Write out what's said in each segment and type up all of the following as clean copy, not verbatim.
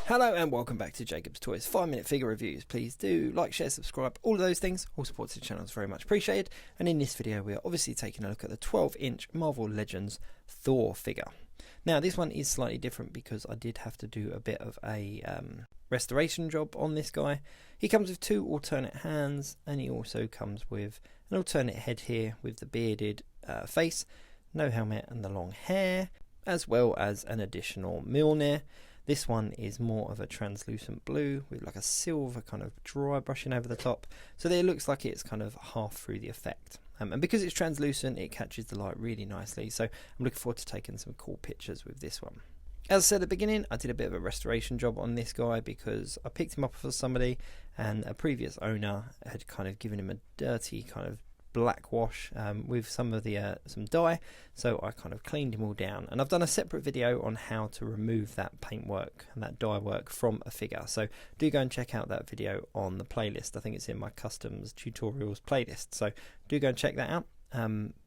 Hello and welcome back to Jacob's Toys 5-minute figure reviews. Please do like, share, subscribe, all of those things. All support to the channel is very much appreciated. And in this video we are obviously taking a look at the 12-inch Marvel Legends Thor figure. Now this one is slightly different because I did have to do a bit of a restoration job on this guy. He comes with two alternate hands and he also comes with an alternate head here with the bearded face, no helmet and the long hair, as well as an additional Mjolnir. This one is more of a translucent blue with like a silver kind of dry brushing over the top, so that it looks like it's kind of half through the effect. And because it's translucent, it catches the light really nicely, so I'm looking forward to taking some cool pictures with this one. As I said at the beginning, I did a bit of a restoration job on this guy because I picked him up for somebody and a previous owner had kind of given him a dirty kind of black wash with some of the some dye, so I kind of cleaned him all down, and I've done a separate video on how to remove that paintwork and that dye work from a figure, so do go and check out that video on the playlist. I think it's in my customs tutorials playlist, so do go and check that out.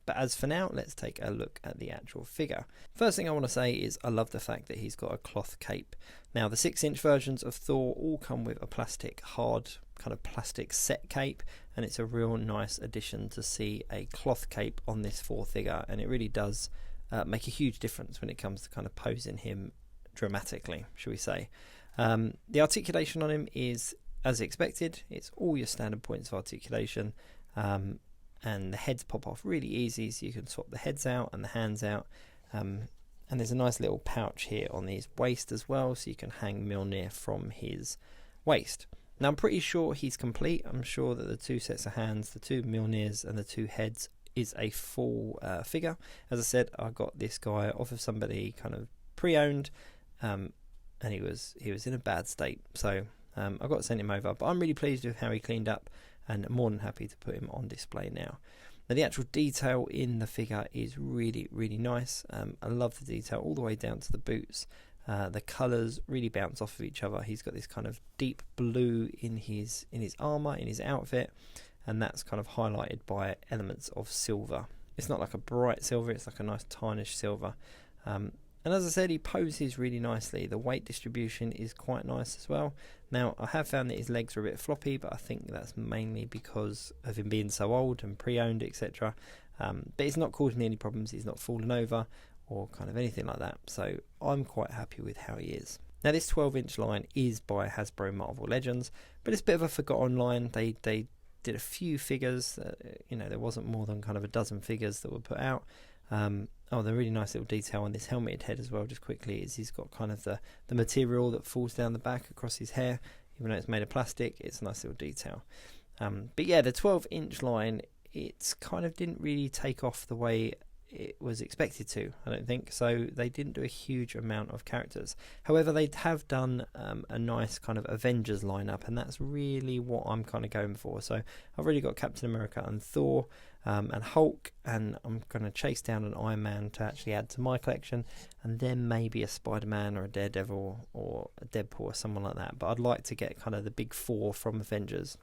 But as for now, let's take a look at the actual figure. First thing I want to say is I love the fact that he's got a cloth cape. Now the 6-inch versions of Thor all come with a plastic hard kind of plastic set cape, and it's a real nice addition to see a cloth cape on this Thor figure, and it really does make a huge difference when it comes to kind of posing him dramatically, shall we say. The articulation on him is as expected. It's all your standard points of articulation, and the heads pop off really easy, so you can swap the heads out and the hands out, and there's a nice little pouch here on his waist as well, so you can hang Mjolnir from his waist. Now I'm pretty sure he's complete. I'm sure that the two sets of hands, the two Mjolnirs and the two heads is a full figure. As I said, I got this guy off of somebody kind of pre-owned, and he was in a bad state, so I got to send him over, but I'm really pleased with how he cleaned up and more than happy to put him on display now. Now the actual detail in the figure is really nice. I love the detail all the way down to the boots. The colours really bounce off of each other. He's got this kind of deep blue in his armour, in his outfit, and that's kind of highlighted by elements of silver. It's not like a bright silver, it's like a nice tarnished silver. And as I said, he poses really nicely. The weight distribution is quite nice as well. Now, I have found that his legs are a bit floppy, but I think that's mainly because of him being so old and pre-owned, etc. But it's not caused me any problems. He's not fallen over or kind of anything like that. So I'm quite happy with how he is. Now, this 12-inch line is by Hasbro Marvel Legends, but it's a bit of a forgotten line. They did a few figures. There wasn't more than kind of a dozen figures that were put out. Oh, the really nice little detail on this helmeted head as well, just quickly, is he's got kind of the material that falls down the back across his hair. Even though it's made of plastic, it's a nice little detail. But yeah, the 12-inch line, it's kind of didn't really take off the way it was expected to, I don't think. So they didn't do a huge amount of characters. However, they have done a nice kind of Avengers lineup, and that's really what I'm kind of going for. So I've already got Captain America and Thor and Hulk, and I'm going to chase down an Iron Man to actually add to my collection, and then maybe a Spider-Man or a Daredevil or a Deadpool or someone like that. But I'd like to get kind of the big four from Avengers.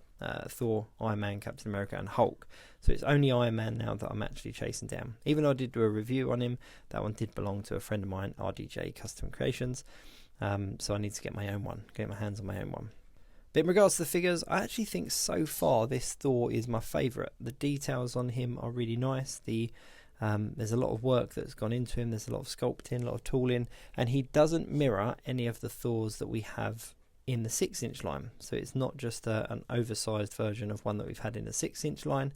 Thor, Iron Man, Captain America and Hulk. So it's only Iron Man now that I'm actually chasing down. Even though I did do a review on him, that one did belong to a friend of mine, RDJ Custom Creations, so I need to get my own one, get my hands on my own one. But in regards to the figures, I actually think so far this Thor is my favourite. The details on him are really nice. There's a lot of work that's gone into him, there's a lot of sculpting, a lot of tooling, and he doesn't mirror any of the Thors that we have in the 6-inch line. So it's not just an oversized version of one that we've had in the 6-inch line.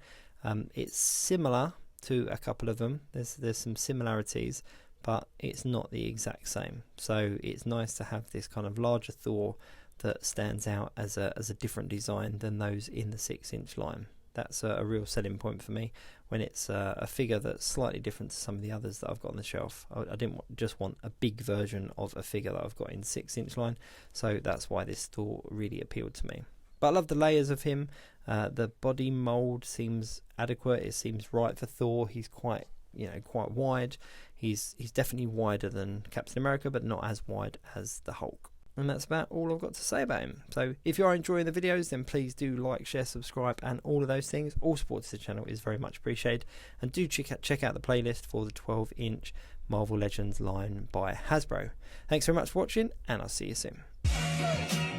It's similar to a couple of them. There's some similarities, but it's not the exact same. So it's nice to have this kind of larger Thor that stands out as a different design than those in the 6-inch line. That's a real selling point for me when it's a figure that's slightly different to some of the others that I've got on the shelf. I didn't just want a big version of a figure that I've got in 6-inch line, so that's why this Thor really appealed to me. But I love the layers of him. The body mold seems adequate. It seems right for Thor. He's quite wide. He's definitely wider than Captain America, but not as wide as the Hulk. And that's about all I've got to say about him. So if you are enjoying the videos, then please do like, share, subscribe and all of those things. All support to the channel is very much appreciated. And do check out the playlist for the 12-inch Marvel Legends line by Hasbro. Thanks very much for watching, and I'll see you soon. Hey!